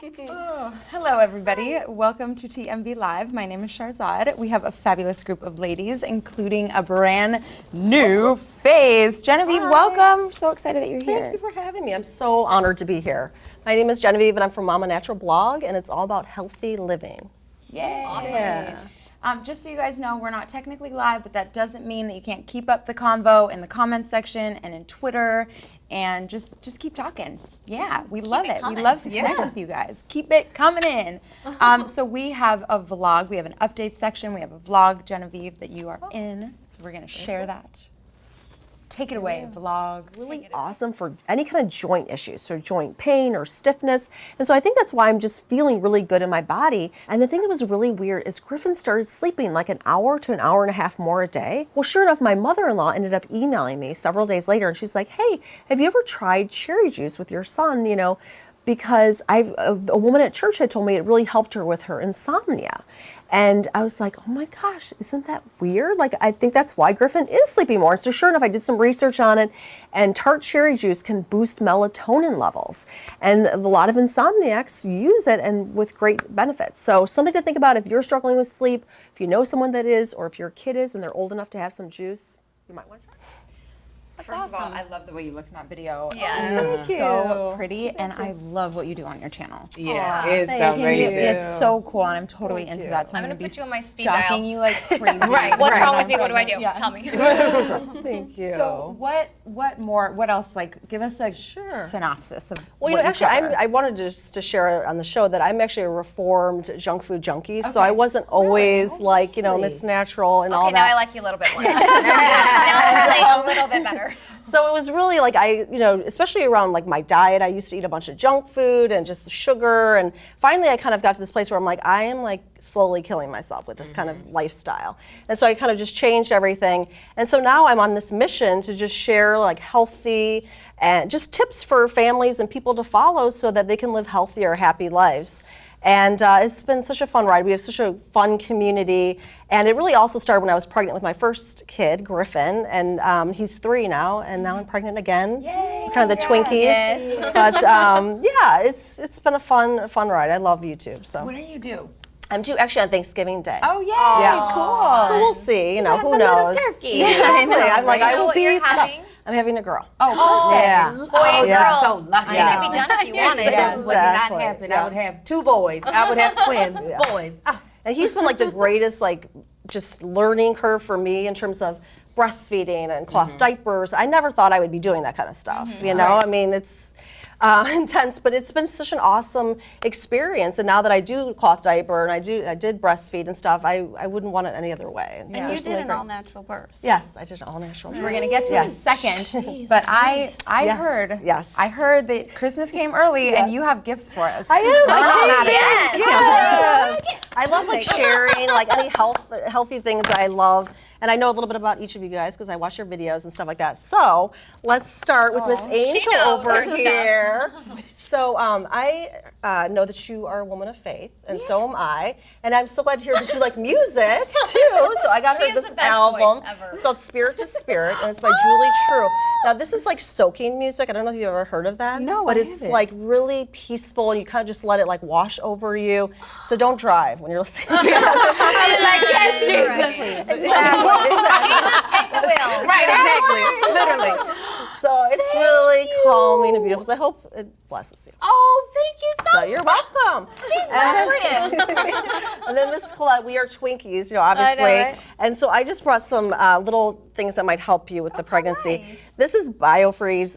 Hello, everybody. Welcome to TMV Live. My name is Shaytards. We have a fabulous group of ladies, including a brand new face. Genevieve, welcome. So excited that you're here. Thank you for having me. I'm so honored to be here. My name is Genevieve, and I'm from Mama Natural blog, and it's all about healthy living. Yay. Awesome. Yeah. Just so you guys know, we're not technically live, but that doesn't mean that you can't keep up the convo in the comments section and in Twitter, and just keep talking. Yeah, we love it. We love to connect with you guys. Keep it coming in. So we have a vlog. We have an update section. We have a vlog, Genevieve, that you are in. So we're going to share that. Take it away, vlog. Really awesome for any kind of joint issues, so joint pain or stiffness. And so I think that's why I'm just feeling really good in my body. And the thing that was really weird is Griffin started sleeping like an hour to an hour and a half more a day. Well, sure enough, my mother-in-law ended up emailing me several days later, and she's like, hey, have you ever tried cherry juice with your son, you know, because a woman at church had told me it really helped her with her insomnia. And I was like, oh my gosh, isn't that weird? Like, I think that's why Griffin is sleeping more. So sure enough, I did some research on it, and tart cherry juice can boost melatonin levels. And a lot of insomniacs use it, and with great benefits. So something to think about if you're struggling with sleep, if you know someone that is, or if your kid is and they're old enough to have some juice, you might want to try it. First of all, I love the way you look in that video. Yes. It's so pretty, and I love what you do on your channel. Yeah, it's thank amazing. It's so cool, and I'm totally into that. So I'm I'm gonna going put to you be on my speed stalking dial. you like crazy. Right. What's wrong with me? What do I do? Yeah. Tell me. Thank you. So what else? Like, give us a synopsis of Well, you what know, actually, cover. I wanted just to share on the show that I'm actually a reformed junk food junkie, so I wasn't always like, you know, Miss Natural and all Okay, that. now I like you a little bit more. Now I relate a little bit better. So it was really like you know, especially around like my diet, I used to eat a bunch of junk food and just sugar, and finally I kind of got to this place where I'm like, I am like slowly killing myself with this kind of lifestyle. And so I kind of just changed everything. And so now I'm on this mission to just share like healthy and just tips for families and people to follow so that they can live healthier, happy lives. And it's been such a fun ride. We have such a fun community. And it really also started when I was pregnant with my first kid, Griffin. And he's 3 now, and now I'm pregnant again. Yay, We're kind of the Twinkies. Yes. But yeah, it's been a fun ride. I love YouTube. So What do you do? I'm due actually on Thanksgiving Day. Oh, yeah, cool. So we'll see, you know, who a little knows. turkey. Exactly. I'm like, You I know will what be you're stuck. having? I'm having a girl. Oh, perfect. Yeah. Boy and Yeah. girl. So lucky. It can be done if you want it. Yes, would not Exactly. happen. Yeah. I would have 2 boys. I would have twins, boys. Ah. And he's been like the greatest, like, just learning curve for me in terms of breastfeeding and cloth diapers. I never thought I would be doing that kind of stuff, you know? I mean, it's intense, but it's been such an awesome experience. And now that I do cloth diaper and I did breastfeed and stuff, I wouldn't want it any other way. And you There's did something an great. all-natural birth. Yes, I did an all-natural. We're gonna get to it in a second, but I Yes, heard, yes. I heard that Christmas came early, and you have gifts for us. I am. Oh, Yes. I love like sharing like any healthy things that I love. And I know a little bit about each of you guys because I watch your videos and stuff like that. So let's start with Miss Angel knows over her stuff. here. So I know that you are a woman of faith, and so am I. And I'm so glad to hear that you like music too. So I got She her has this the best album. voice ever. It's called Spirit to Spirit, and it's by Julie True. Now this is like soaking music. I don't know if you've ever heard of that. No, but I it's haven't. like really peaceful, and you kind of just let it like wash over you. So don't drive when you're listening to it. Yes, Jesus. Jesus, take the wheel. Right, exactly. Literally. So it's really calming and beautiful. So I hope it blesses you. Oh, thank you so So much. you're welcome. And then Miss Katilette, we are Twinkies, you know, obviously. right? And so I just brought some little things that might help you with the pregnancy. nice. This is BioFreeze.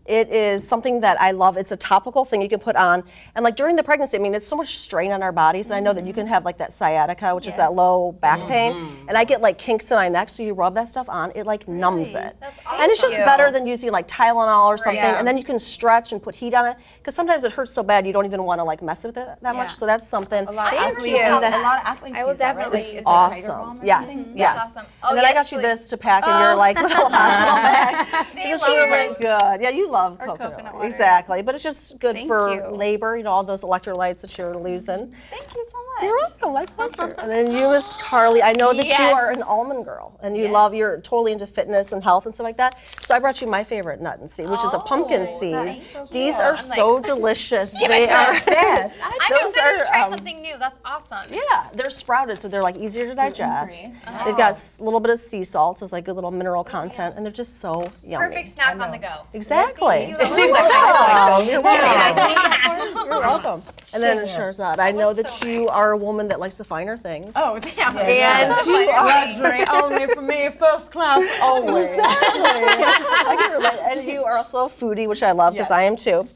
It is something that I love. It's a topical thing you can put on. And like during the pregnancy, I mean, it's so much strain on our bodies. And I know that you can have like that sciatica, which is that low back pain. And I get like kinks in my neck, so you rub that stuff on, it like numbs it. That's And it's just awesome. better than using like Tylenol or something. Yeah. And then you can stretch and put heat on it. Because sometimes it hurts so bad you don't even want to like mess with it that much. So that's something. A lot of Thank athletes, you. a lot of athletes I will use that, right? definitely- Like, It's it's like Tiger Awesome. Balm or Yes. something? Yes. That's awesome. Oh, And then I yes, got you please. this to pack in your like little hospital bag. They It's love really this. good. Yeah, you love coconut coconut. water. Exactly. But it's just good Thank for you. labor, you know, all those electrolytes that you're losing. Thank you so much. You're welcome. My pleasure. And then you, Miss Carly, I know that you Yes. are an almond girl and you love, you're totally into fitness and health and stuff like that. So I brought you my favorite nut and seed, which is a Oh, pumpkin seed. that's so These cute. are I'm so delicious. Give They it to are. us. Yes. I'm excited to try something new. That's awesome. Yeah, they're sprouted, so they're like easier to digest. Uh-huh. They've got a little bit of sea salt, so it's like good little mineral content, and they're just so yummy. Perfect snack on the go. Exactly. Thank you. That You're welcome. You're welcome. And then Shahrzad, I know that so you are a woman that likes the finer things. Oh, damn. And you are Luxury only for me, first class always. I can relate. And you are also a foodie, which I love because I am too.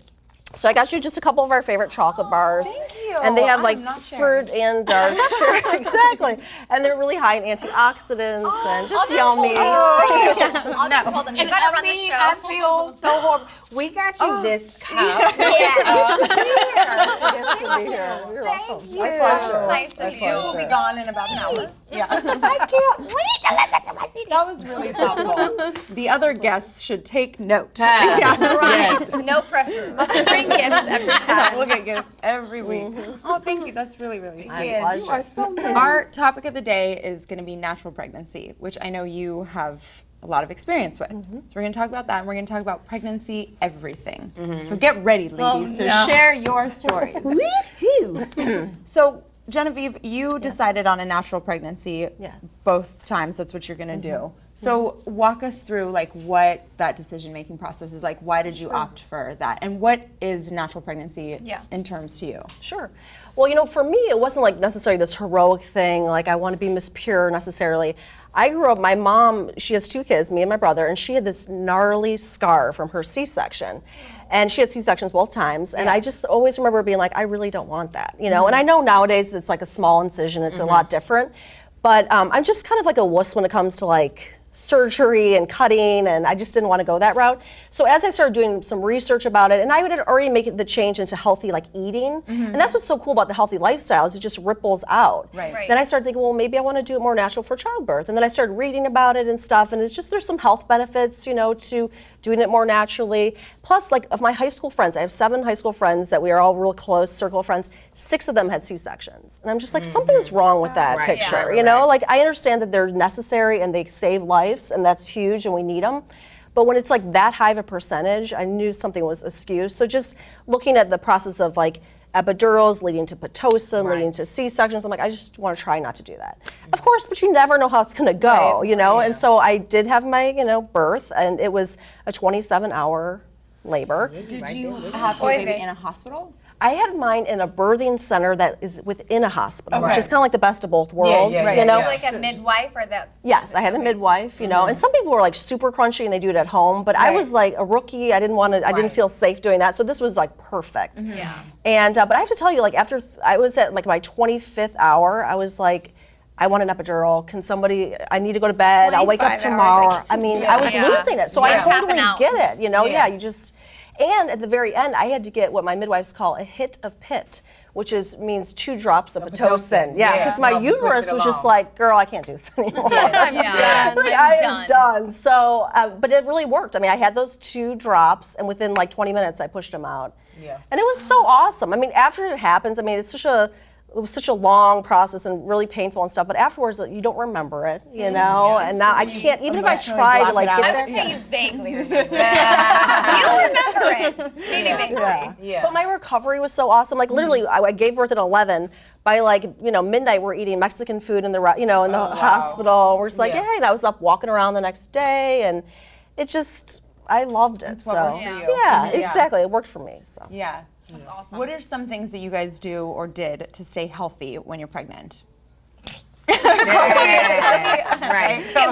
So I got you just a couple of our favorite chocolate bars. Thank you. And they have I'm like not sharing. fruit and dark sugar. Exactly. And they're really high in antioxidants and just yummy. I'll just hold them. You gotta run the show. I feel so horrible. We got you this cup. Yeah. It's good to be here. You're welcome. My pleasure. That's nice of you. We'll be gone in about an hour. Yeah. I can't wait to listen to my CD. That was really thoughtful. The other guests should take note. Yes. No pressure. Bring gifts every time. We'll get gifts every week. Oh, thank you. That's really, really sweet. My pleasure. You are so nice. Our topic of the day is going to be natural pregnancy, which I know you have a lot of experience with. So we're going to talk about that, and we're going to talk about pregnancy everything. So get ready, ladies, to share your stories. So, Genevieve, you decided on a natural pregnancy both times. That's what you're going to do. So walk us through like what that decision-making process is like. Why did you opt for that? And what is natural pregnancy in terms to you? Sure. Well, you know, for me, it wasn't like necessarily this heroic thing, like I want to be Miss Pure necessarily. I grew up, my mom, she has 2 kids, me and my brother, and she had this gnarly scar from her C-section. And she had C-sections both times, and I just always remember being like, I really don't want that, you know? And I know nowadays it's like a small incision, it's a lot different, but I'm just kind of like a wuss when it comes to like surgery and cutting, and I just didn't want to go that route. So as I started doing some research about it, and I would already make the change into healthy like eating, and that's what's so cool about the healthy lifestyle is it just ripples out. Right. Then I started thinking, well, maybe I want to do it more natural for childbirth, and then I started reading about it and stuff, and it's just there's some health benefits, you know, to doing it more naturally. Plus, like of my high school friends, I have 7 high school friends that we are all real close circle of friends. 6 of them had C-sections, and I'm just like, something's wrong with that picture, you know? Like I understand that they're necessary and they save lives, and that's huge, and we need them. But when it's like that high of a percentage, I knew something was askew. So just looking at the process of like epidurals leading to Pitocin, leading to C-sections, I'm like, I just want to try not to do that. Of course, but you never know how it's going to go, you know? And so I did have my, you know, birth, and it was a 27-hour labor. Did you have your baby in a hospital? I had mine in a birthing center that is within a hospital, which is kind of like the best of both worlds, you know? Like a midwife or that? Yes, I had a midwife, you know, and some people were like super crunchy and they do it at home, but I was like a rookie. I didn't want to, I didn't feel safe doing that, so this was like perfect. Yeah. And, but I have to tell you, like after I was at like my 25th hour, I was like, I want an epidural. Can somebody, I need to go to bed. I'll wake up 25 hours, tomorrow. like, I mean, I was losing it, so I totally get it, you know? Yeah, you just, and at the very end, I had to get what my midwives call a hit of pit, which means 2 drops of Pitocin. Yeah, because my uterus was just like, girl, I can't do this anymore. I am done. So, but it really worked. I mean, I had those 2 drops, and within like 20 minutes, I pushed them out. Yeah. And it was so awesome. I mean, after it happens, I mean, it was such a long process and really painful and stuff, but afterwards you don't remember it, you know, and now I can't, even if I try to like get there. I would say you vaguely remember it. You remember it. Maybe vaguely. But my recovery was so awesome. Like literally, I gave birth at 11. By like, you know, midnight, we're eating Mexican food in the, you know, in the hospital. We're just like, hey, and I was up walking around the next day, and it just, I loved it. What worked for you. Yeah, exactly. It worked for me. So. Yeah. That's awesome. What are some things that you guys do or did to stay healthy when you're pregnant? Right. Skip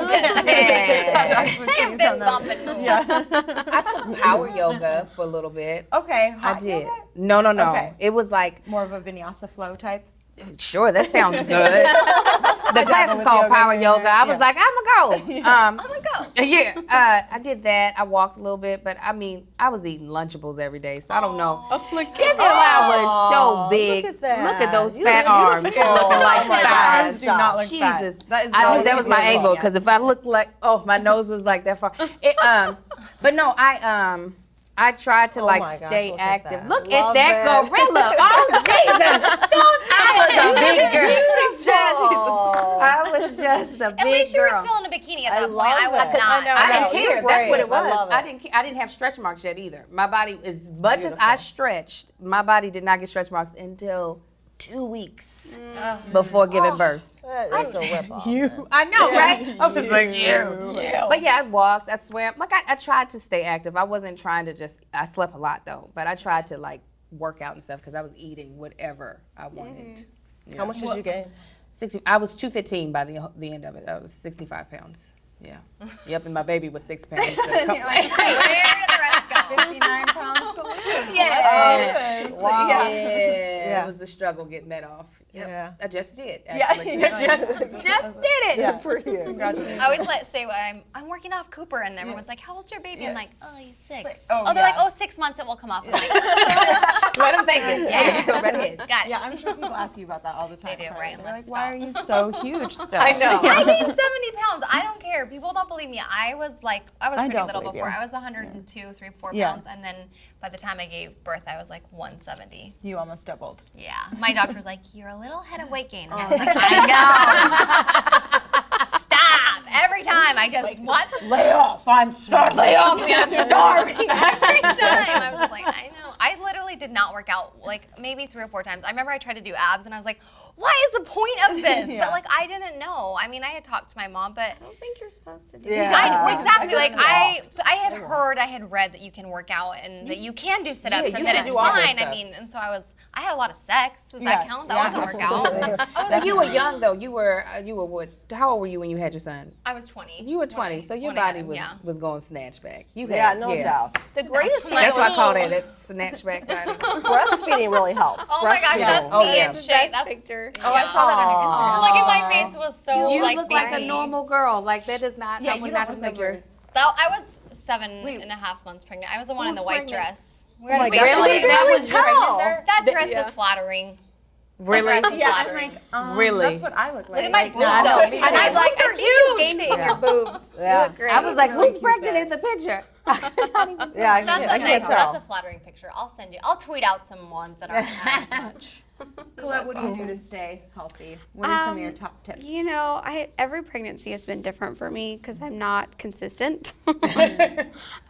this bump and move. I took power yoga for a little bit. Okay. I Hot did. yoga? No. Okay. It was like, More of a vinyasa flow type? sure, that sounds good. The class is with called yoga power here. yoga. I was like, I'm going to go. I'm gonna go. Yeah, I did that. I walked a little bit, but I mean, I was eating Lunchables every day, so I don't know. Even though I was so big, look at that. look at those You fat look arms beautiful. looking like Arms thighs. do not look fat. Jesus, That is I not knew that was my beautiful. angle because if I looked like, oh, my nose was like that far. But no, I tried to like my gosh, stay look at active. that. Look Love at that it. gorilla. Oh Jesus. I was a big girl. I was just a big girl. At least you were still in a bikini at that point. I was it. not. I didn't know, care. you're That's what it brave. I was. love I it. didn't. I didn't have stretch marks yet either. My body, as much as I stretched, my body did not get stretch marks until 2 weeks before giving birth. That is a rip-off. I know, right? I was like, you. But yeah, I walked, I swam. Like I tried to stay active. I wasn't trying to just. I slept a lot though, but I tried to like work out and stuff because I was eating whatever I wanted. Yeah. How much did you gain? 60. I was 215 by the end of it. I was 65 pounds. Yeah. Yep, and my baby was 6 pounds. Where did the rest go? 59 pounds to lose. Yeah. Wow. Yeah. It was a struggle getting that off. Yep. Yeah. I just did, actually. I just did it for you. Congratulations. I always say I'm working off Cooper, and everyone's like, "How old's your baby?" I'm like, "Oh, he's 6." Oh, They're like, "Oh, 6 months, it will come off." I'm like, Let him think it. Yeah. Go right ahead. got it. Yeah, I'm sure people ask you about that all the time. They do, Carly. right? They're like, Let's why stop. are you so huge still? I know. I gained 70 pounds. I don't care. People don't believe me. I was pretty don't little believe before. you. I was 102, 3, 4 Yeah. pounds, and then by the time I gave birth, I was like 170. You almost doubled. Yeah. My doctor was like, "You're a little ahead of weight gain." And I was like, "I know." Stop. Every time I just want to Lay off. I'm starving. lay off me. I'm starving every time. I'm just like, I know. I literally did not work out like maybe 3 or 4 times. I remember I tried to do abs and I was like, what is the point of this? Yeah. But like I didn't know. I mean, I had talked to my mom, but I don't think you're supposed to do Yeah. that. I exactly I just like I had read that you can work out and that you can do sit-ups Yeah, and you that can it's do all that fine. I stuff. mean, and so I had a lot of sex. Does Yeah. that count? That Yeah, wasn't workout. So you were young though. You were what? How old were you when you had your son? I was 20. You were 20, so your when I had body him, was yeah. was going snatch back. You Yeah, had, no doubt. The greatest thing That's why I is call it. That's snatchback body. breastfeeding really helps. Oh my gosh, Breastfeeding. that's Oh, me yeah. and Shay. That's Picture. Oh, I saw that on your Instagram. Look at my face was so You like look like a baby. normal girl. Like that does not. Yeah, I you would don't not look think like you're. you're. I was 7.5 months pregnant. I was the one in Who's the white pregnant? dress. We Oh my were gosh, basically- you can that barely was tell. that dress was flattering. Really? That dress was Yeah, I'm flattering. like, Really? That's what I look like. Look at my Like, boobs no, though. me And neither. I was like, they're huge. Gained it in your boobs. Yeah. You look great. I was like, really who's cute pregnant there. in the picture? Yeah, I That's can't a nice. tell. That's a flattering picture. I'll send you. I'll tweet out some ones that aren't as much. Colette, what do you do to stay healthy? What are some of your top tips? You know, every pregnancy has been different for me because I'm not consistent. I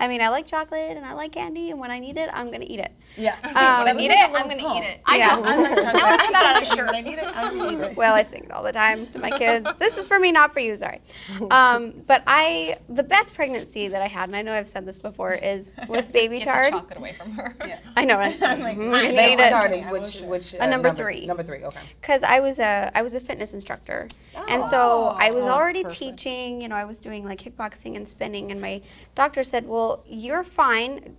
mean, I like chocolate and I like candy, and when I need it, I'm gonna eat it. Yeah. When I need it, I'm gonna eat it. I Yeah. know. I'm like, I want to put that on a shirt. I need it. I'm gonna eat it. Well, I sing it all the time to my kids. This is for me, not for you. Sorry. But the best pregnancy that I had, and I know I've said this before, is with baby Get the tard. chocolate away from her. I know, right? Baby tart is which number 3. Number 3. Okay. Because I was a fitness instructor, and so I was already teaching. You know, I was doing like kickboxing and spinning, and my doctor said, "Well, you're fine.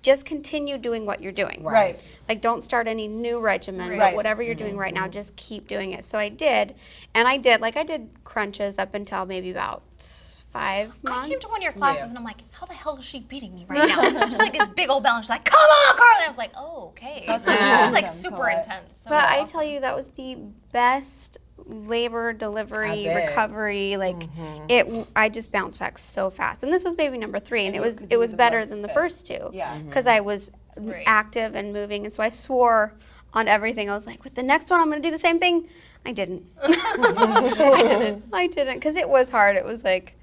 Just continue doing what you're doing. Right. Like, don't start any new regimen, but Right. whatever you're doing right now, just keep doing it." So I did, and I did crunches up until maybe about 5 months. I came to one of your classes and I'm like, how the hell is she beating me right now? She had like this big old bell and she's like, come on, Carly. I was like, oh, okay. It was like awesome, super Colette. intense. But I tell you, that was the best labor, delivery, I bet. recovery. Like I just bounced back so fast. And this was baby number 3, and it was better than the first 2. Yeah. Because I was active and moving, and so I swore on everything. I was like, with the next one, I'm going to do the same thing. I didn't. I didn't, because it was hard. It was like,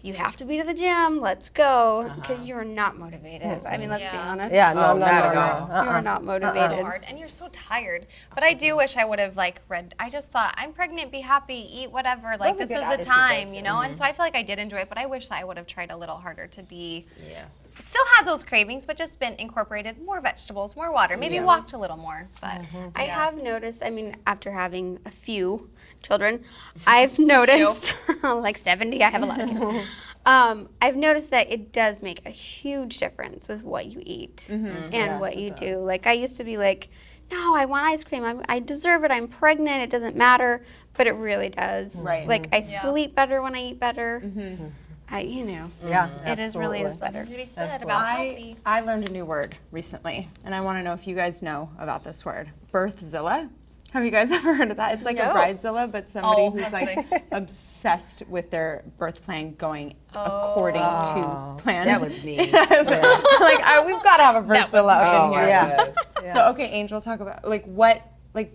you have to be to the gym. Let's go, because you're not motivated. I mean, let's be Yeah. honest. Yeah, no, Oh, no, not no, at no. all. You're not motivated. so hard and you're so tired. But I do wish I would have like read. I just thought I'm pregnant, be happy, eat whatever. Like That's a this good is the attitude, time, though, you know. And so I feel like I did enjoy it, but I wish that I would have tried a little harder to be. Yeah. Still had those cravings, but just been incorporated more vegetables, more water, maybe walked a little more. But I have noticed, I mean, after having a few children, I've noticed, like 70, I have a lot of kids. I've noticed that it does make a huge difference with what you eat and what you do. Like, I used to be like, no, I want ice cream. I deserve it. I'm pregnant. It doesn't matter. But it really does. Right. Like, I sleep better when I eat better. Yeah, It is really is better. Judy said about healthy. I learned a new word recently, and I want to know if you guys know about this word. Birthzilla. Have you guys ever heard of that? It's like a bridezilla, but somebody who's like obsessed with their birth plan going according to plan. That was me. We've got to have a birthzilla up in here. Yeah. So okay, Angel, talk about like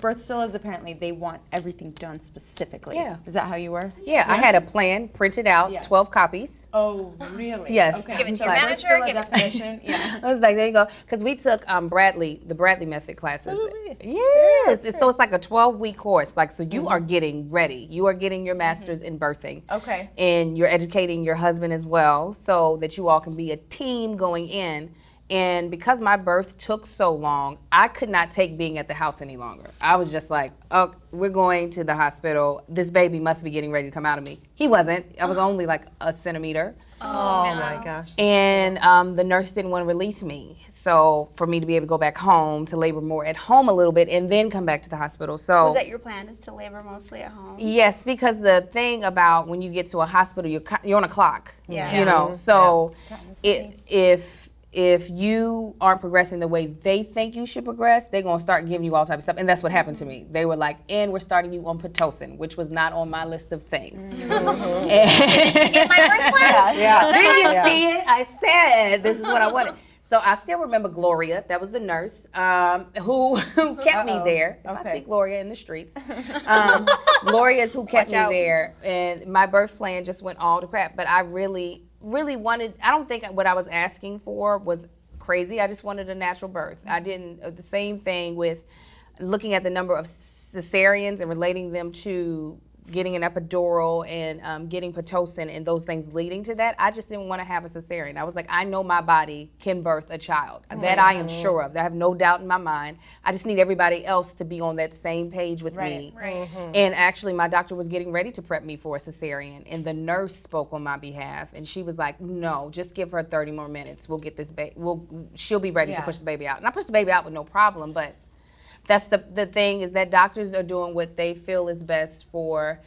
birthzillas. Apparently, they want everything done specifically. Yeah. Is that how you were? Yeah, I had a plan printed out, 12 copies. Oh, really? Yes. Okay. Give it to your Like, manager. birthzilla Give it definition. Yeah. I was like, there you go. Because we took the Bradley method classes. Yes. So it's like a 12-week course. Like, so you are getting ready. You are getting your master's in birthing. Okay. And you're educating your husband as well so that you all can be a team going in. And because my birth took so long, I could not take being at the house any longer. I was just like, oh, we're going to the hospital. This baby must be getting ready to come out of me. He wasn't. I was only like a centimeter. Oh my gosh. And the nurse didn't want to release me. So for me to be able to go back home to labor more at home a little bit and then come back to the hospital. So Was that your plan, is to labor mostly at home? yes, because the thing about when you get to a hospital, you're on a clock. Yeah. You know, so if you aren't progressing the way they think you should progress, they're going to start giving you all type of stuff. And that's what happened to me. They were like, and we're starting you on Pitocin, which was not on my list of things. Get my birth plan. Did you see it? I said, this is what I wanted. So I still remember Gloria, that was the nurse, who kept me there. If I see Gloria in the streets. Gloria is who kept me there. And my birth plan just went all to crap. But I really wanted, I don't think what I was asking for was crazy. I just wanted a natural birth. I didn't, the same thing with looking at the number of cesareans and relating them to getting an epidural and getting Pitocin and those things leading to that. I just didn't want to have a cesarean. I was like, I know my body can birth a child. That I am sure of. I have no doubt in my mind. I just need everybody else to be on that same page with me. Right. And actually, my doctor was getting ready to prep me for a cesarean, and the nurse spoke on my behalf, and she was like, no, just give her 30 more minutes. We'll get this baby, she'll be ready to push the baby out. And I pushed the baby out with no problem, but that's the thing, is that doctors are doing what they feel is best for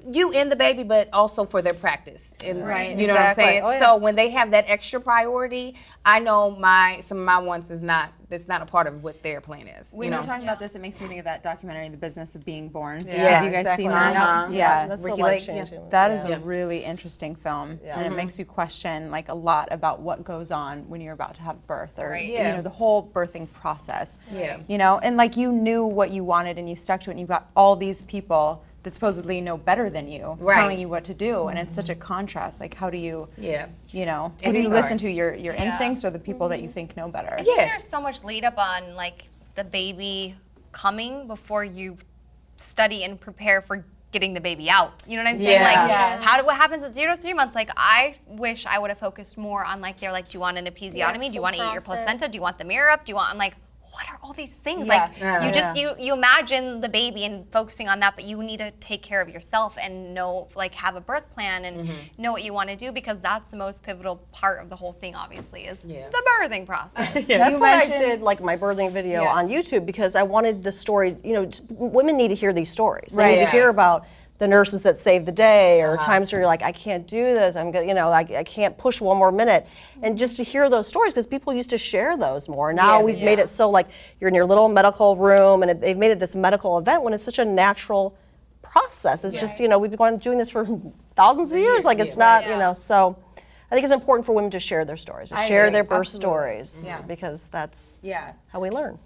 you and the baby, but also for their practice. And you know what I'm saying? So when they have that extra priority, I know some of my wants that's not a part of what their plan is. When you're talking about this, it makes me think of that documentary, The Business of Being Born. Yeah, Have you guys seen that? Yeah. That's Ricky so Lake, life-changing. That is a really interesting film, and it makes you question like a lot about what goes on when you're about to have birth, or you know, the whole birthing process. You know, and like you knew what you wanted and you stuck to it, and you've got all these people that supposedly know better than you telling you what to do, and it's such a contrast. Like, how do you, you know, who do you listen to, your instincts or the people that you think know better? I think there's so much lead up on like the baby coming before you study and prepare for getting the baby out. You know what I'm saying? What happens at 0 to 3 months? Like, I wish I would have focused more on like, they're like, do you want an episiotomy? Do you want to eat your placenta? Do you want the mirror up? Do you want, I'm like, what are all these things? You imagine the baby and focusing on that, but you need to take care of yourself and know, like, have a birth plan and know what you want to do, because that's the most pivotal part of the whole thing, obviously, is the birthing process. That's why I did like my birthing video on YouTube, because I wanted the story, you know, women need to hear these stories. They need to hear about the nurses that saved the day, or times where you're like, I can't do this, I'm gonna, you know, I can't push one more minute. And just to hear those stories, because people used to share those more. Now we've made it so like you're in your little medical room, and they've made it this medical event when it's such a natural process. It's just, you know, we've been doing this for thousands of years. Like, it's not, you know, so I think it's important for women to share their stories, to share their birth stories, because that's how we learn.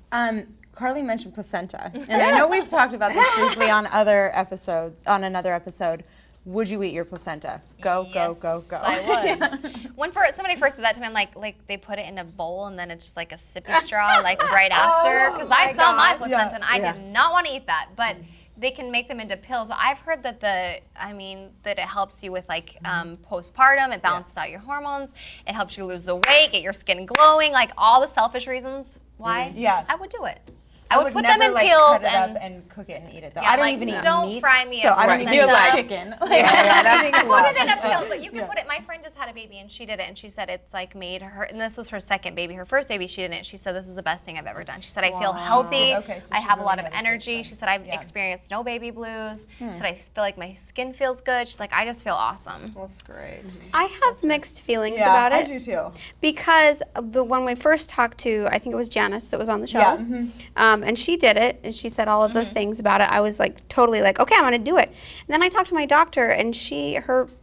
Carly mentioned placenta, and I know we've talked about this briefly on another episode. Would you eat your placenta? Go, go, go, go. I would. When somebody first said that to me, I'm like they put it in a bowl and then it's just like a sippy straw, like right after. Because I saw my placenta and I did not want to eat that, but they can make them into pills. But I've heard that that it helps you with like postpartum. It balances out your hormones. It helps you lose the weight, get your skin glowing, like all the selfish reasons why. I would do it. I would put them in like, pills cut it up and cook it and eat it. Though. Yeah, I don't like, even eat don't meat, fry me so up I don't with even eat placenta. chicken. Put it in a pill, but you can put it. My friend just had a baby and she did it, and she said it's like made her. And this was her second baby. Her first baby, she didn't. She said this is the best thing I've ever done. She said I feel healthy. I have a lot of energy. She said I've experienced no baby blues. She said I feel like my skin feels good. She's like, I just feel awesome. That's great. I have mixed feelings about it. I do too. Because when we first talked to, I think it was Janice that was on the show. And she did it, and she said all of those things about it. I was like totally like, okay, I'm gonna do it. And then I talked to my doctor, and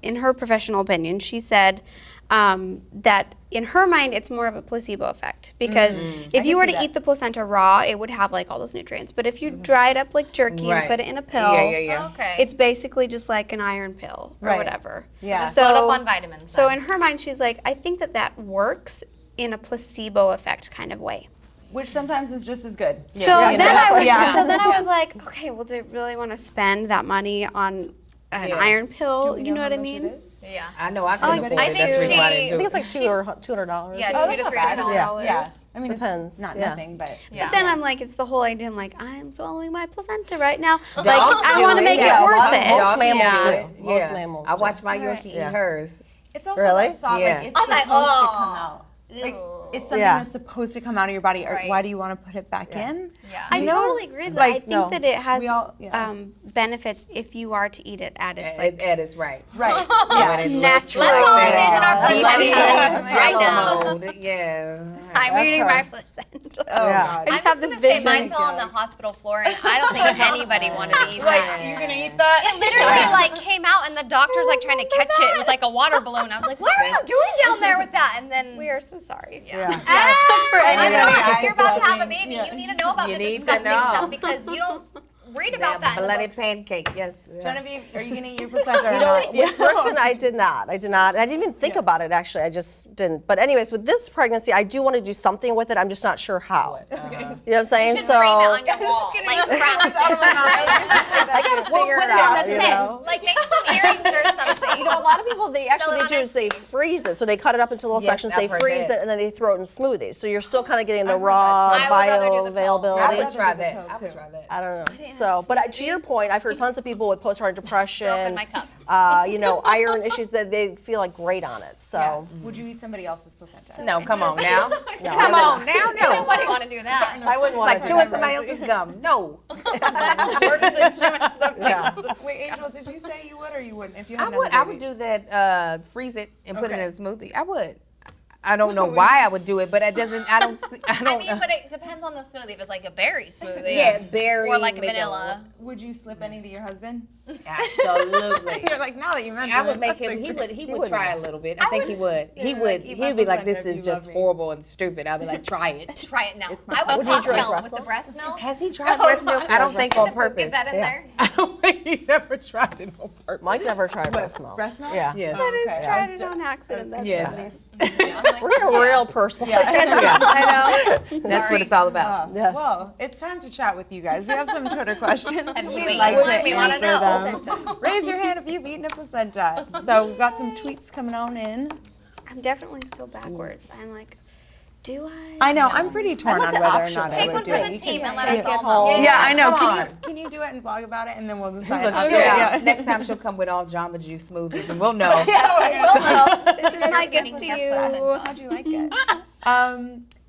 in her professional opinion, she said that in her mind, it's more of a placebo effect, because if you were to eat the placenta raw, it would have like all those nutrients. But if you dry it up like jerky and put it in a pill, it's basically just like an iron pill or whatever. Yeah. So load up on vitamins. So in her mind, she's like, I think that works in a placebo effect kind of way. Which sometimes is just as good. So then I was like, okay, well, do I really want to spend that money on an iron pill? You know what I mean? Yeah. I know I couldn't afford it. I think I think it's like $200. Yeah, $200 to $300. Yeah. I mean, Depends. it's not nothing, but. But then I'm like, it's the whole idea. I'm like, I'm swallowing my placenta right now. Like, I want to make it worth it. Most mammals do. Most mammals I do. watched my Yorkie eat hers. It's also that thought, like, it's supposed to come out. Like, it's something that's supposed to come out of your body. Or why do you want to put it back in? Yeah. I totally agree with that. I think that it has benefits if you are to eat it at its At its right. Right. It's natural. Let's all envision our placentas right now. Yeah. I'm eating my placenta. I just have this vision. Mine fell on the hospital floor, and I don't think anybody wanted to eat that. You're going to eat that? It literally like came out, and the doctor's like trying to catch it. It was like a water balloon. I was like, what are you doing down there with that? And then We are so sorry. I know, if you're about to have a baby, you need to know about the disgusting stuff, because you don't read about that in the Bloody books. pancake, yes. Genevieve, are you going to eat your placenta or not? With Griffin, I did not. And I didn't even think about it, actually. I just didn't. But anyways, with this pregnancy, I do want to do something with it. I'm just not sure how. You know what I'm saying? You should frame it on your wall. Like, I got to figure it out, you know? Like, make some earrings or something. You know, a lot of people, they Sell it do on is they Etsy. freeze it. So they cut it up into little sections, they I've heard freeze that. it, and then they throw it in smoothies. So you're still kind of getting the raw I would rather do the pill. bioavailability. I would try that. I would try that. I don't know. So, but to your point, I've heard tons of people with postpartum depression, in my cup. you know, iron issues that they feel like great on it. So, Would you eat somebody else's placenta? No, come on now. no, Come on now, no. Nobody want to do that. I wouldn't want Like to. chewing somebody else's gum. No. Wait, Angel, did you say you would or you wouldn't if you I had would. another I baby? would do that. Freeze it and put it in a smoothie. I would. I don't know why I would do it, but it doesn't. I don't. I I don't. mean, but it depends on the smoothie. If it's like a berry smoothie, Yeah, berry. or like a make vanilla. Would you slip any to your husband? Absolutely. You're like, now that you mention I would it, make that's him. like- He would try a little bit. I think he would. He would. like, eat my He'd be like, placenta "This if is you just love me." horrible and stupid." I'd be like, "Try it." Try it now. I would Would you drink cocktail breast with the milk? breast milk. Has he tried breast milk? I don't think on purpose. Get that in there. I don't think he's ever tried it on purpose. Mike never tried breast milk. Breast milk? Yeah. Yes. Okay. Tried it on accident. That's Yes. funny. We're getting real personal. I know. That's what it's all about. Yes. Well, it's time to chat with you guys. We have some Twitter questions. And We'd we like to we want to answer know. them. Raise your hand if you've eaten a placenta. So we've got some tweets coming on in. I'm definitely still backwards. I'm like, do I? I know, I'm pretty torn look on at whether or options. not I Take would one do for it. the You team can and let take us it all know. home. Yeah, I know. Come Can you do it and vlog about it and then we'll decide? Look, Okay, next time she'll come with all Jamba Juice smoothies, and we'll know. This is my gift to you. How'd you like it?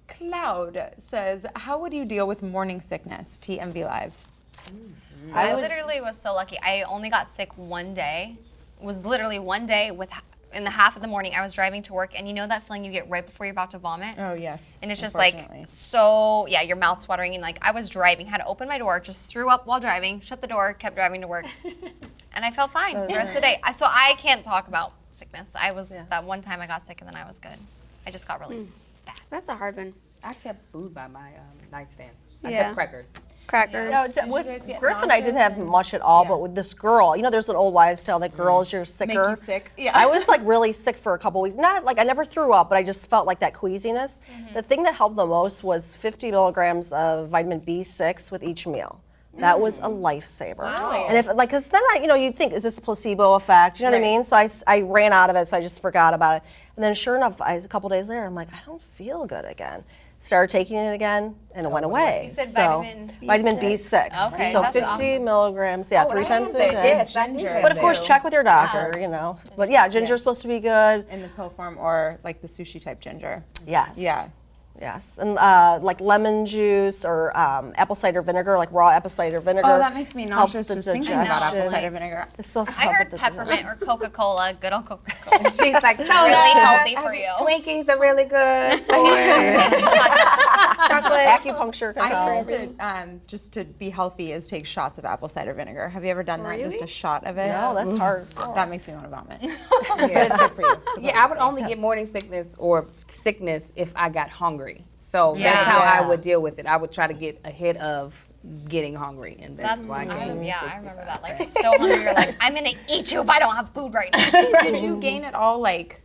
Cloud says, how would you deal with morning sickness? TMV Live. I literally was so lucky. I only got sick one day. It was literally one day in the half of the morning. I was driving to work, and you know that feeling you get right before you're about to vomit? Oh, yes. And it's just like, yeah, your mouth's watering. And like, I was driving, had to open my door, just threw up while driving, shut the door, kept driving to work. And I felt fine the rest of the day. So I can't talk about sickness. That one time I got sick, and then I was good. I just got really bad. That's a hard one. I kept food by my nightstand. I Yeah. kept crackers. Crackers. No, Did you with guys get Griffin, I didn't have nauseous much at all, Yeah. but with this girl, you know, there's an old wives' tale that girls, you're sicker. Make you sick. Yeah. I was like really sick for a couple weeks. Not like I never threw up, but I just felt like that queasiness. The thing that helped the most was 50 milligrams of vitamin B6 with each meal. That was a lifesaver. Wow. And if like, cause then you think, is this a placebo effect? You know what I mean? So I ran out of it, so I just forgot about it. And then sure enough, a couple days later, I'm like, I don't feel good again. Started taking it again, and it went away. You said so, vitamin B6. Okay, so that's 50 awesome. milligrams, 3 times a day. Yes, I did. But of course, check with your doctor, you know. But yeah, ginger's supposed to be good. In the pill form or like the sushi type ginger. Yes. Yeah. Yes, and like lemon juice or apple cider vinegar, like raw apple cider vinegar. Oh, that makes me helps nauseous the just thinking about apple digestion. cider vinegar. It's supposed to I help heard with the peppermint or Coca-Cola, good old Coca-Cola. She's like, It's really healthy for you. Twinkies are really good for you. chocolate. Acupuncture. I used to, just to be healthy, is take shots of apple cider vinegar. Have you ever done that? Just a shot of it? No, that's hard. That makes me want to vomit. But it's good for you. Yeah, I would only get morning sickness or sickness if I got hungry. So that's how I would deal with it. I would try to get ahead of getting hungry, and that's why I gained I remember that. Like, so hungry, you're like, I'm gonna eat you if I don't have food right now. Did you gain it all, like,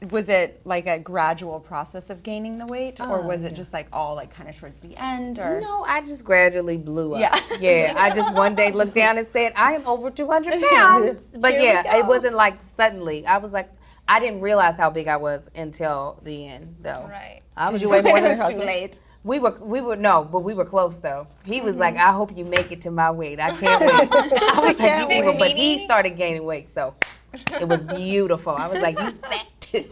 was it like a gradual process of gaining the weight, or was it just like all like kind of towards the end, or? No, I just gradually blew up. Yeah, I just one day looked down and said, I am over 200 pounds. But yeah, it wasn't like suddenly. I was like, I didn't realize how big I was until the end, though. Right. Did you weigh more than your husband? We were close though. He was like, I hope you make it to my weight. I can't wait. I was like, you will, but he started gaining weight, so it was beautiful. I was like, you fat too.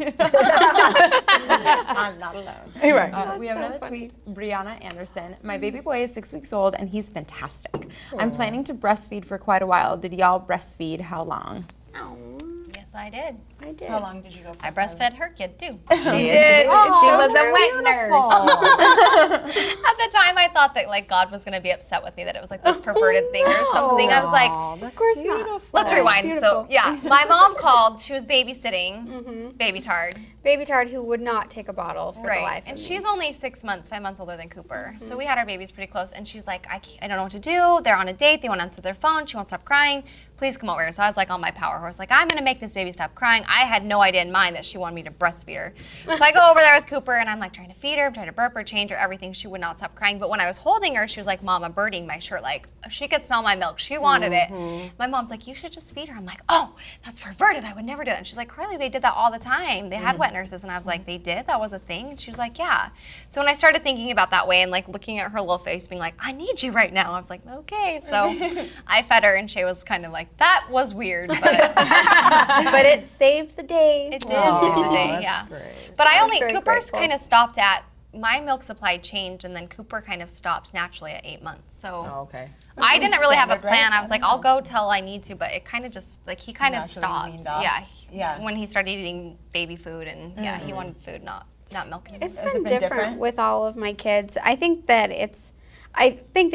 I'm not alone. Right. We have another tweet, Brianna Anderson. My baby boy is 6 weeks old and he's fantastic. I'm planning to breastfeed for quite a while. Did y'all breastfeed? How long? Yes, I did. I did. How long did you go for? I breastfed her kid too. She did. She was a wet nurse. At the time, I thought that like God was gonna be upset with me that it was like this perverted thing or something. I was like, That's beautiful. let's rewind. So yeah, my mom called. She was babysitting baby Tard. Baby Tard who would not take a bottle for the life And of she's only 6 months, 5 months older than Cooper. So we had our babies pretty close. And she's like, I don't know what to do. They're on a date. They won't answer their phone. She won't stop crying. Please come over. So I was like on my power horse, like, I'm going to make this baby stop crying. I had no idea in mind that she wanted me to breastfeed her. So I go over there with Cooper and I'm like trying to feed her, I'm trying to burp her, change her, everything. She would not stop crying. But when I was holding her, she was like, Mama, birding my shirt. Like, she could smell my milk. She wanted it. My mom's like, you should just feed her. I'm like, oh, that's perverted. I would never do it. And she's like, Carly, they did that all the time. They had wet nurses. And I was like, they did? That was a thing? And she was like, yeah. So when I started thinking about that way and like looking at her little face being like, I need you right now, I was like, okay. So I fed her and Shay was kind of like, that was weird. But, but it saved the day. it did save the day, yeah. Great. But I I'm only, very Cooper's grateful. kind of stopped at, my milk supply changed and then Cooper kind of stopped naturally at 8 months. So Oh, okay. I didn't really have a standard, plan. right? I was like, I'll go till I need to, but it kind of just, like, he kind of Naturally stopped. weaned off. Yeah. Yeah. When he started eating baby food and yeah, he wanted food, not milk anymore. It's Has been, it been different different? with all of my kids. I think that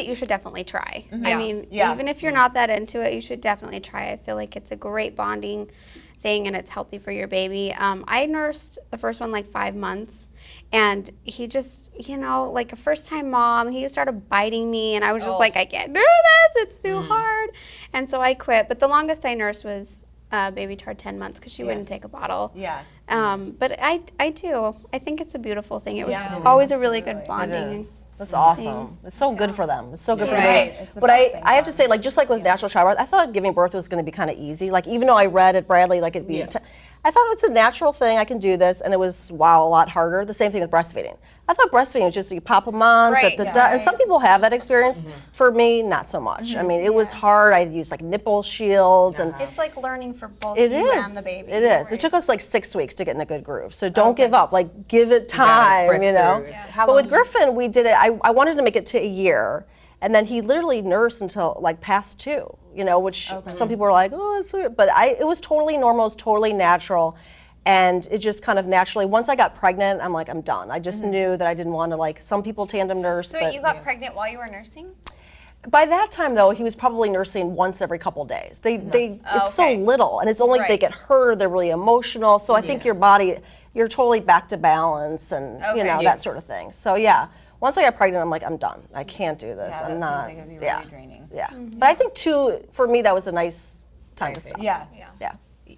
you should definitely try. I Yeah. mean, Yeah. even if you're not that into it, you should definitely try. I feel like it's a great bonding thing and it's healthy for your baby. I nursed the first one like 5 months and he just, like a first time mom, he started biting me and I was just like, I can't do this, it's too hard. And so I quit. But the longest I nursed was baby Tard 10 months because she wouldn't take a bottle. Yeah. But I do. I think it's a beautiful thing. It was Yeah, always a really good It bonding. is. That's awesome. It's so good for them. It's so good for Right. them. It's the But best thing I have for to say, like, just like with natural childbirth, I thought giving birth was going to be kind of easy. Like, even though I read at Bradley, like, it'd be, I thought it's a natural thing. I can do this. And it was, wow, a lot harder. The same thing with breastfeeding. I thought breastfeeding was just you pop them on, Right. and some people have that experience. For me, not so much. I mean, it was hard. I used like nipple shields and It's like learning for both it you and is. the baby. It is. It took us like 6 weeks to get in a good groove. So don't give up. Like give it time, press you know. through. Yeah. How But long with did you- Griffin, we did it. I wanted to make it to a year, and then he literally nursed until like past 2. You know, which some people were like, oh, that's weird. But it was totally normal. It was totally natural. And it just kind of naturally, once I got pregnant, I'm like, I'm done. I just knew that I didn't want to, like, some people tandem nurse. So but you got pregnant while you were nursing? by that time, though, he was probably nursing once every couple days. It's so okay. little, and it's only if they Right. get hurt, they're really emotional. So I think your body, you're totally back to balance and, Okay. that sort of thing. So yeah, once I got pregnant, I'm like, I'm done. I can't do this. Yeah, I'm that not. seems like it'd be yeah. really draining. Yeah. But I think 2, for me, that was a nice time to stop. Yeah. Yeah.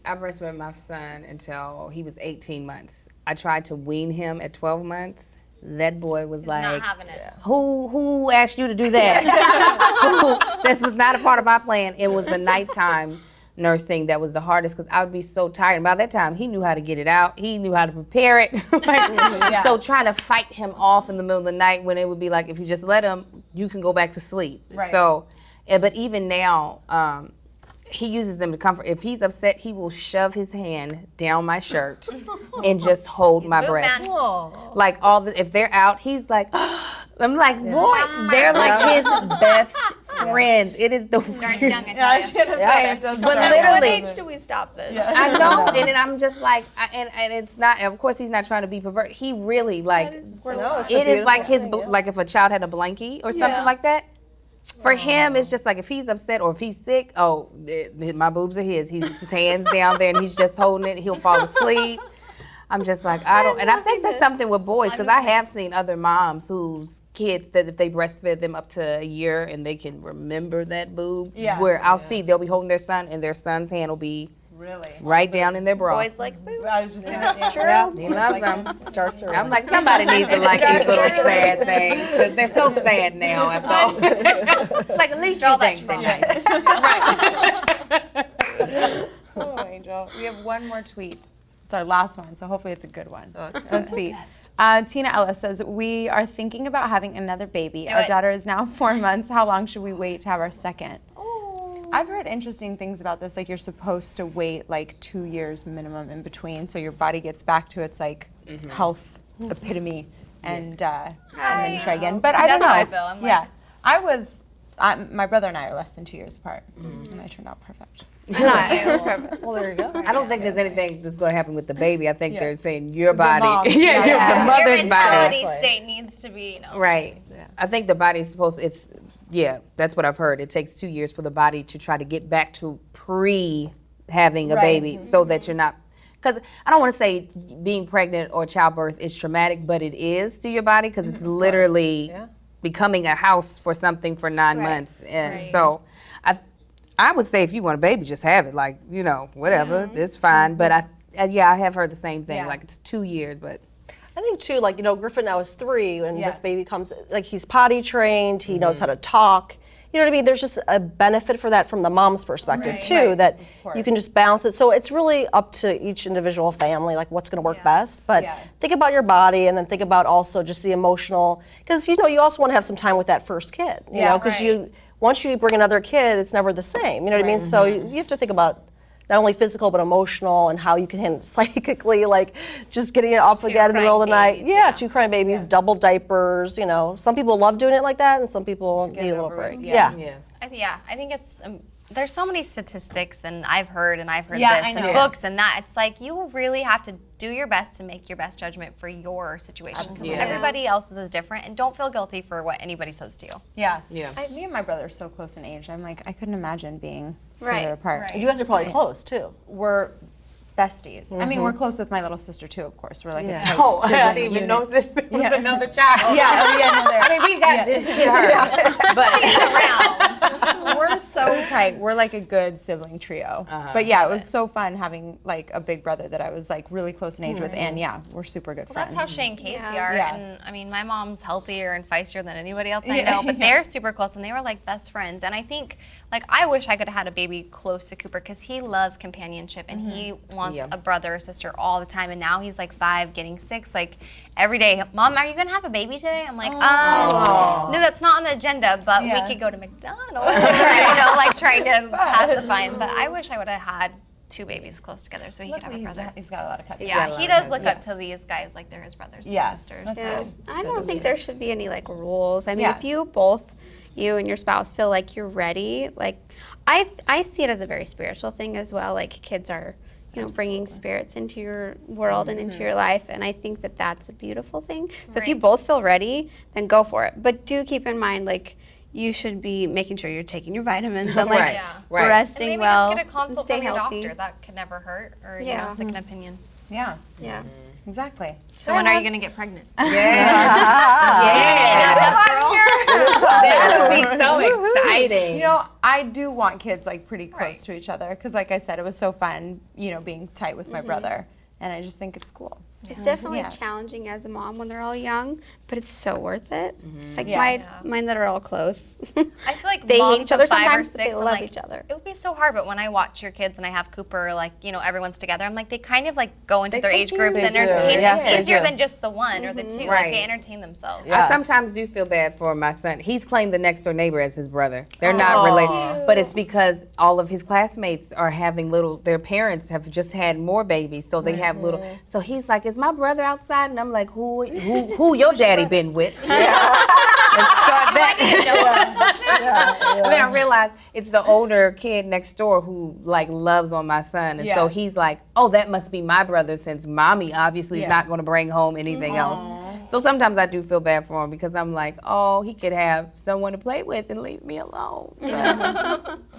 I breastfed my son until he was 18 months. I tried to wean him at 12 months. That boy was like, Not having it. who asked you to do that? This was not a part of my plan. It was the nighttime nursing that was the hardest because I would be so tired. And by that time, he knew how to get it out. He knew how to prepare it. So trying to fight him off in the middle of the night when it would be like, if you just let him, you can go back to sleep. Right. So, but even now, he uses them to comfort. If he's upset, he will shove his hand down my shirt and just hold my boot breast. man. Like if they're out, he's like, I'm like, boy, they're like his best friends. It is the Starts young, I tell you. But literally, When age do we stop this? I know, and then I'm just like, and it's not. Of course, he's not trying to be perverted. He really like. It is like his like if a child had a blankie or something like that. For him, it's just like if he's upset or if he's sick. Oh, my boobs are his. His hands down there and he's just holding it. He'll fall asleep. I'm just like, I don't, and I think that's something with boys, because I have seen other moms whose kids, that if they breastfed them up to a year and they can remember that boob, where I'll see they'll be holding their son and their son's hand will be right down in their bra. Boys like boobs. I was just gonna That's true. He loves them. Starcer. I'm like, somebody needs to like these little sad things, because they're so sad now after all. Like, at least you think they're nice. Oh, Angel. We have one more tweet. It's our last one, so hopefully it's a good one. Let's see. Tina Ellis says, we are thinking about having another baby. Our daughter is now 4 months. How long should we wait to have our second? I've heard interesting things about this, like you're supposed to wait like 2 years minimum in between, so your body gets back to its like health epitome, and then you try again. But I don't know. That's how I feel. I'm like, my brother and I are less than 2 years apart, and I turned out perfect. Well, there you go. I don't think there's anything that's going to happen with the baby. I think they're saying your body, mom. the your mother's body. mentality state needs to be, Right. I think the body's supposed to, that's what I've heard. It takes 2 years for the body to try to get back to having a baby, so that you're not, because I don't want to say being pregnant or childbirth is traumatic, but it is to your body, because it's literally becoming a house for something for 9 months. And so I would say if you want a baby, just have it. Like, whatever, it's fine. But I have heard the same thing. Like, it's 2 years, but. I think too, like, Griffin now is 3, and this baby comes, like, he's potty trained, he knows how to talk. You know what I mean? There's just a benefit for that from the mom's perspective too, that you can just balance it. So it's really up to each individual family, like what's going to work best. But think about your body, and then think about also just the emotional, because you also want to have some time with that first kid. You know, because once you bring another kid, it's never the same. You know what I mean? So you have to think about not only physical but emotional, and how you can handle psychically, like just getting it off again in the middle of the night. Yeah, 2 crying babies, double diapers. Some people love doing it like that, and some people need a little break. I think it's. There's so many statistics, and I've heard this in books and that. It's like you really have to do your best to make your best judgment for your situation, because everybody else's is different, and don't feel guilty for what anybody says to you. Me and my brother are so close in age. I'm like, I couldn't imagine being further apart. And you guys are probably close too. We're besties. I mean, we're close with my little sister too, of course. We're like a tight I sibling didn't even unit. know this was another child. I mean, we got this shit hurt. But She's around. We're so tight. We're like a good sibling trio. But it was so fun having like a big brother that I was like really close in age with, and we're super good friends. That's how Shay and Casey are, and I mean, my mom's healthier and feistier than anybody else I know, but they're super close, and they were like best friends. And I think, like, I wish I could have had a baby close to Cooper, because he loves companionship, and he wants a brother or sister all the time. And now he's like 5, getting 6, like every day. Mom, are you gonna have a baby today? I'm like, no, that's not on the agenda, but we could go to McDonald's, like trying to pacify him. But I wish I would have had 2 babies close together so he could have a brother. He's got a lot of cuts. Yeah, he does look up to these guys like they're his brothers and sisters. So. I don't think there should be any like rules. I mean, if you and your spouse feel like you're ready, like I see it as a very spiritual thing as well. Like, kids are, bringing spirits into your world and into your life, and I think that that's a beautiful thing. So if you both feel ready, then go for it. But do keep in mind, like, you should be making sure you're taking your vitamins and like resting and maybe well. Just get a consult stay from your healthy. doctor. That could never hurt, or second opinion. Yeah. Yeah. Exactly. So when are you gonna get pregnant? That would be so exciting. I do want kids like pretty close to each other, because like I said, it was so fun, being tight with my brother, and I just think it's cool. It's definitely challenging as a mom when they're all young, but it's so worth it. Like mine that are all close. I feel like they moms hate each other of 5 or sometimes, 6, but they I'm love like, each other. It would be so hard, but when I watch your kids and I have Cooper, like, everyone's together, I'm like, they kind of like go into their age groups and entertain them. It's easier than just the one or the 2. Like, they entertain themselves. I sometimes do feel bad for my son. He's claimed the next door neighbor as his brother. They're not related, but it's because all of his classmates are having their parents have just had more babies, so they have little. So he's like, is my brother outside? And I'm like, who your daddy been with? and start that. And then I realized it's the older kid next door who like loves on my son, and so he's like, oh, that must be my brother since mommy obviously is not going to bring home anything else. So sometimes I do feel bad for him because I'm like, oh, he could have someone to play with and leave me alone.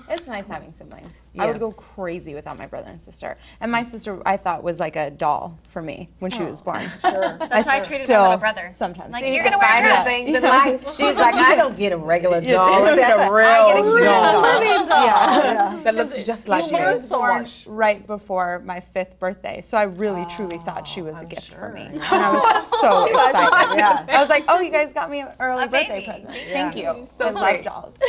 It's nice having siblings. I would go crazy without my brother and sister. And my sister, I thought, was like a doll for me when she was born. Sure. That's how I treated my little brother. Sometimes. Like, you're gonna wear a dress. Things in life. She's like, I don't get a regular doll. I get a real doll. That looks just like She was born right before my 5th birthday, so I really, truly thought she was a gift for me. And I was so excited. I was like, oh, you guys got me an early birthday present. Thank you. So I love dolls.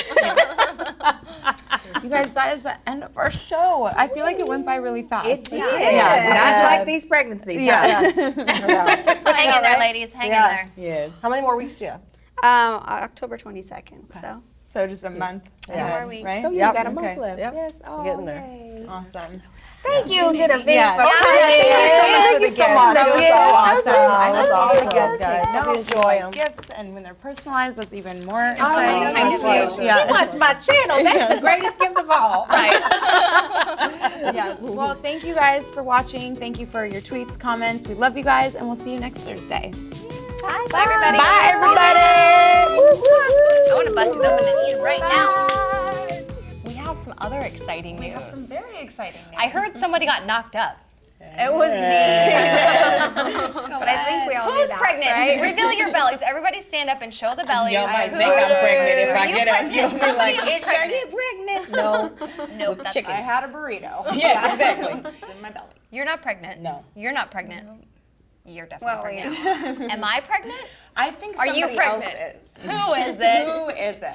You guys, that is the end of our show. I feel like it went by really fast. It did. Not like these pregnancies. Yes. Hang in there, ladies. Hang in there. Yes. How many more weeks do you have? October 22nd. So just a month. more weeks. Right? So you got a month left. Yep. Yes. Oh, Getting there. yay. Awesome. Thank you, Genevieve, for Thank you so much. That was so awesome. I That was hope all the awesome, gifts guys. get Hope you enjoy them. gifts, and when they're personalized, that's even more exciting. kind of you. She watched my channel. That's the greatest gift of all. Yes. Well, thank you guys for watching. Thank you for your tweets, comments. We love you guys, and we'll see you next Thursday. Bye, everybody. Bye, everybody. I want to bust these open and eat them right now. We have some other exciting news. Some very exciting news. I heard somebody got knocked up. It was me. But I think we all Who's knew that, pregnant? right? Reveal your bellies. Everybody stand up and show the bellies. Y'all might Who- think I'm pregnant if Are I you get up. pregnant? You'll be Somebody like, is are you pregnant? No. Nope, that's chicken. I had a burrito. Yeah, exactly. It's in my belly. You're not pregnant. No. You're not pregnant. You're definitely Well, pregnant. Am I pregnant? I think Are you somebody else pregnant? is. Who is it? Who is it?